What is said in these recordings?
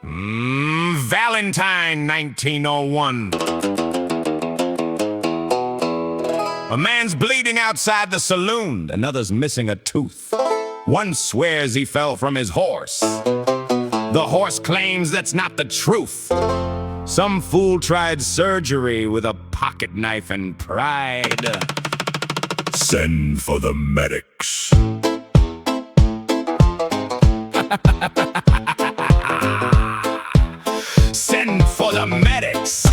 Valentine, 1901. A man's bleeding outside the saloon, another's missing a tooth. One swears he fell from his horse. The horse claims that's not the truth. Some fool tried surgery with a pocket knife and pride. Send for the medics. Send for the medics.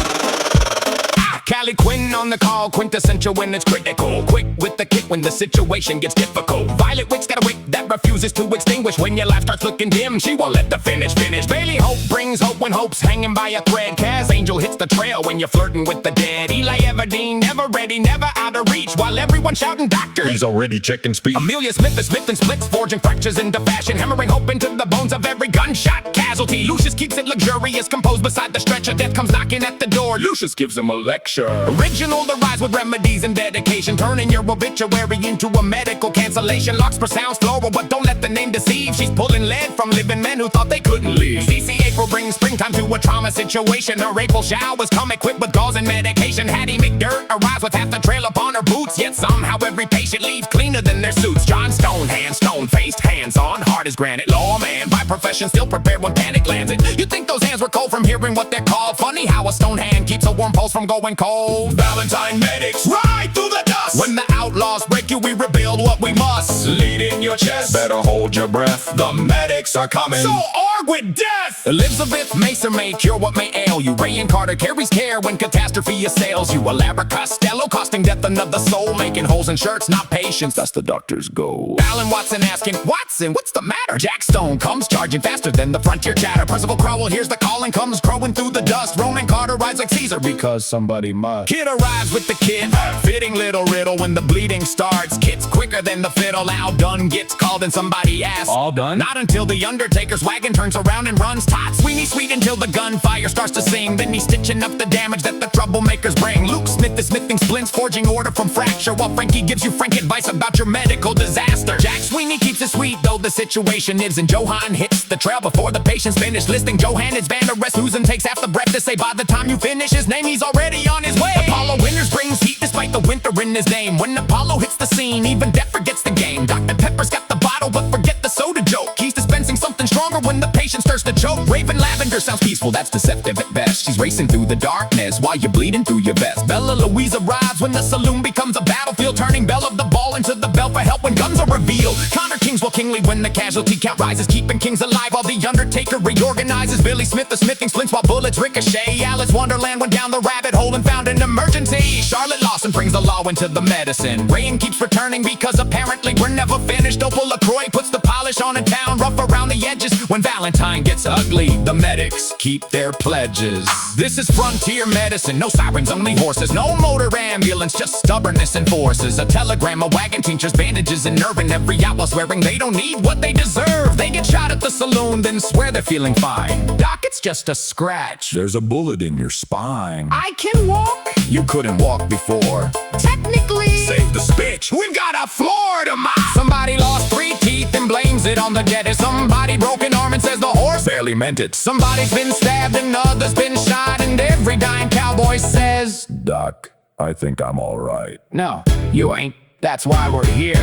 Callie Quinn on the call, quintessential when it's critical. Quick with the kick when the situation gets difficult. Violet Wick's got a wick that refuses to extinguish. When your life starts looking dim, she won't let the finish. Bailey Hope brings hope when hope's hanging by a thread. Kaz Angel hits the trail when you're flirting with the dead. Eli Everdeen, never ready, never out of reach. While everyone's shouting doctor, He's already checking speed. Amelia Smith is Smith and splits, forging fractures into fashion. Hammering hope into the bones of every gunshot casualty. Lucius keeps it luxurious, composed beside the stretcher. Death comes knocking at the door, Lucius gives him a lecture. Original, the rise with remedies and dedication, turning your obituary into a medical cancellation. Larkspur sounds floral, but don't let the name deceive. She's pulling lead from living men who thought they couldn't leave. CC April brings springtime to a trauma situation. Her April showers come equipped with gauze and medication. Hattie McDirt arrives with half the trail upon her boots, yet somehow every patient leaves cleaner than their suits. John Stone, hand stone-faced, hands-on, hard as granite. Lawman by profession, still prepared when panic lands it. You think those hands were cold from hearing what they're called? Funny how a stone hand keeps a warm pulse from going cold. Valentine medics, Ride through the dust. When the outlaws break you, we rebuild what we must. lead in your chest. Better hold your breath. The medics are coming. So arg with death. Elizabeth Macer may cure what may ail you. Ray and Carter carries care when catastrophe assails you. Elaborate Costello costing death another soul. Making holes in shirts, not patience, that's the doctor's goal. Alan Watson asking, Watson, what's the matter? Jack Stone comes charging faster than the frontier chatter. Percival Crowell hears the call and comes crowing through the dust. Roman Carter rides like Caesar because somebody must. Kid arrives with the kit, fitting little riddle when the bleeding starts. Kit's quicker than the fiddle. Al Dunn gets called and somebody asks, all done? Not until the Undertaker's wagon turns around and runs. Todd Sweeney sweet until the gunfire starts to sing. Then he's stitching up the damage that the troublemakers bring. Luke Smith is smithing splints, forging order from fracture, while Frankie gives you frank advice about your medical disaster. Jack Sweeney keeps it sweet though the situation is, and Johan hits the trail before the patient's finished. Listing Johan is Van der Rest, Susan takes half the breath to say by the time you finish his name he's already on his way. Apollo Winters brings heat despite the winter in his name. When Apollo hits the scene, even death forgets the game. Dr. Pepper's got the bottle, but forget the soda joke. He's dispensing something stronger when the patient starts to choke. Raven Lavender sounds peaceful, that's deceptive at best. She's racing through the darkness while you're bleeding through your vest. Bella Louise arrives when the saloon becomes a battlefield, turning Belle of the Ball into the bell for help when guns are revealed. Connor Kingswell Kingly when the casualty count rises, keeping kings alive while the Undertaker reorganizes. Billy Smith the smithing splints while bullets ricochet. Alice Wonderland went down the rabbit hole and found an emergency. Charlotte Lawson brings the law into the medicine. Rain keeps returning because apparently we're never finished. Opal LaCroix puts the polish on a town rough around the edges. When Valentine gets ugly, the medics keep their pledges. This is frontier medicine, no sirens, only horses. No motor ambulance, just stubbornness and forces. A telegram, a wagon, tinctures, bandages, and nerve. And every outlaw swearing they don't need what they deserve. They get shot at the saloon, then swear they're feeling fine. Doc, it's just a scratch. There's a bullet in your spine. I can walk. You couldn't walk before. Technically. Save the speech. We've got a floor to mop. Somebody lost 3 teeth and blames it on the dead. Somebody broke an arm and says the horse Barely meant it. Somebody's been stabbed and others been shot, and every dying cowboy says, Doc, I think I'm all right. no, you ain't. That's why we're here.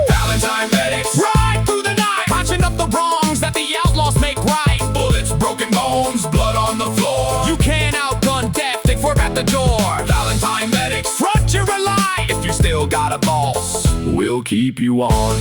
Valentine medics, Ride through the night, patching up the wrongs that the outlaws make right. bullets, broken bones, blood on the floor. You can't outgun death if we're at the door. Valentine medics, Front, you're alive. if you still got a boss, we'll keep you on.